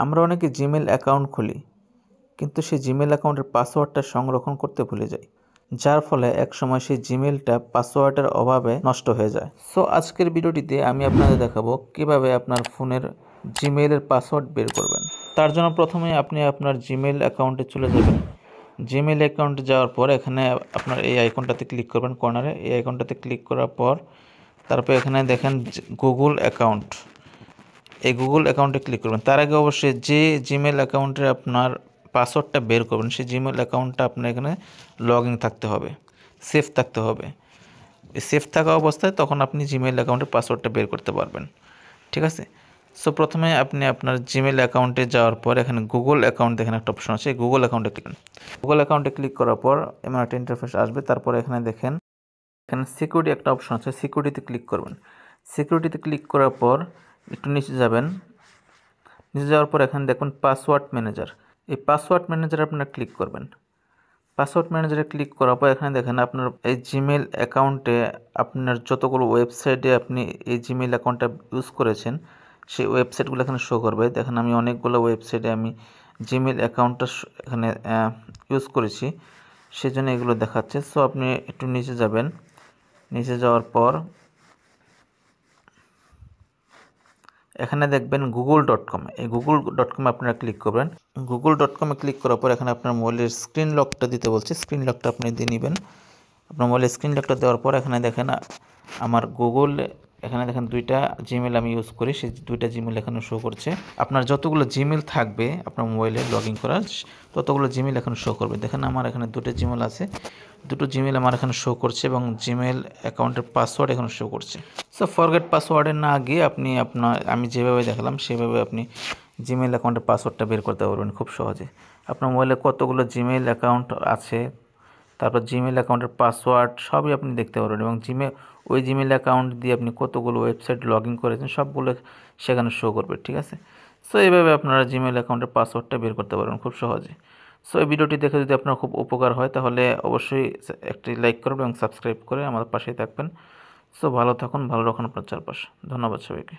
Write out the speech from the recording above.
আমরা অনেকে Gmail account খুলি, কিন্তু সেই জিমেল অ্যাকাউন্টের পাসওয়ার্ডটা সংরক্ষণ করতে ভুলে যাই, যার ফলে একসময় সেই জিমেলটা পাসওয়ার্ডের অভাবে নষ্ট হয়ে যায়। সো আজকের ভিডিওটিতে আমি আপনাদের দেখাবো কিভাবে আপনার ফোনের জিমেইলের পাসওয়ার্ড বের করবেন। তার জন্য প্রথমে আপনি আপনার জিমেল অ্যাকাউন্টে চলে যাবেন। জিমেল অ্যাকাউন্টে যাওয়ার পর এখানে আপনার এই আইকনটাতে ক্লিক করবেন কর্নারে। এই আইকনটাতে ক্লিক করার পর তারপর এখানে দেখেন গুগল অ্যাকাউন্ট, এই গুগল অ্যাকাউন্টে ক্লিক করবেন। তার আগে অবশ্যই যে জিমেল অ্যাকাউন্টে আপনার পাসওয়ার্ডটা বের করবেন সেই জিমেল অ্যাকাউন্টটা আপনার এখানে লগ ইন থাকতে হবে, সেফ থাকতে হবে। সেফ থাকা অবস্থায় তখন আপনি জিমেল অ্যাকাউন্টের পাসওয়ার্ডটা বের করতে পারবেন, ঠিক আছে। সো প্রথমে আপনি আপনার জিমেল অ্যাকাউন্টে যাওয়ার পর এখানে গুগল অ্যাকাউন্ট দেখেন একটা অপশন আছে, গুগল অ্যাকাউন্টে ক্লিক করার পর এমন একটা ইন্টারফেস আসবে। তারপর এখানে দেখেন এখানে সিকিউরিটি একটা অপশন আছে, সিকিউরিটিতে ক্লিক করবেন। সিকিউরিটিতে ক্লিক করার পর একটু নিচে যাবেন। নিচে যাওয়ার পর এখানে দেখুন পাসওয়ার্ড ম্যানেজার, এই পাসওয়ার্ড ম্যানেজারে আপনারা ক্লিক করবেন। পাসওয়ার্ড ম্যানেজারে ক্লিক করার পর এখানে দেখেন আপনার এই জিমেল অ্যাকাউন্টে আপনার যতগুলো ওয়েবসাইটে আপনি এই জিমেল অ্যাকাউন্টটা ইউজ করেছেন সেই ওয়েবসাইটগুলো এখানে শো করবে। দেখেন আমি অনেকগুলো ওয়েবসাইটে আমি জিমেল অ্যাকাউন্টটা এখানে ইউজ করেছি, সেজন্য এগুলো দেখাচ্ছে। সো আপনি একটু নিচে যাবেন। নিচে যাওয়ার পর এখানে দেখবেন google.com, এই google.com আপনারা ক্লিক করবেন। google.com-এ ক্লিক করার পর এখানে আপনার মোবাইলের স্ক্রিন লকটা দিতে বলছে, স্ক্রিন লকটা আপনি দিয়ে নেবেন। আপনার মোবাইলের স্ক্রিন লকটা দেওয়ার পর এখানে দেখেন আমার গুগল, এখানে দেখেন দুইটা জিমেল আমি ইউজ করি, সেই দুইটা জিমেল এখানে শো করছে। আপনার যতগুলো জিমেল থাকবে আপনার মোবাইলে লগ ইন করার ততগুলো জিমেল এখানে শো করবে। দেখেন আমার এখানে দুটো জিমেল আছে, দুটো জিমেল আমার এখানে শো করছে এবং জিমেল অ্যাকাউন্টের পাসওয়ার্ড এখানে শো করছে। সো ফরগেট পাসওয়ার্ডে না গিয়ে আপনি আমি যেভাবে দেখালাম সেভাবে আপনি জিমেল অ্যাকাউন্টের পাসওয়ার্ডটা বের করতে পারবেন খুব সহজে। আপনার মোবাইলে কতগুলো জিমেল অ্যাকাউন্ট আছে, তারপর জিমেল অ্যাকাউন্টের পাসওয়ার্ড সবই আপনি দেখতে পারবেন এবং ওই জিমেল অ্যাকাউন্ট দিয়ে আপনি কতগুলো ওয়েবসাইট লগ ইন করেছেন সবগুলো সেখানে শো করবে, ঠিক আছে। সো এইভাবে আপনারা জিমেল অ্যাকাউন্টের পাসওয়ার্ডটা বের করতে পারবেন খুব সহজে। সো এই ভিডিওটি দেখে যদি আপনার খুব উপকার হয় তাহলে অবশ্যই একটি লাইক করবেন এবং সাবস্ক্রাইব করে আমাদের পাশেই থাকবেন। সো ভালো থাকুন, ভালো রাখুন আপনার চারপাশ। ধন্যবাদ সবাইকে।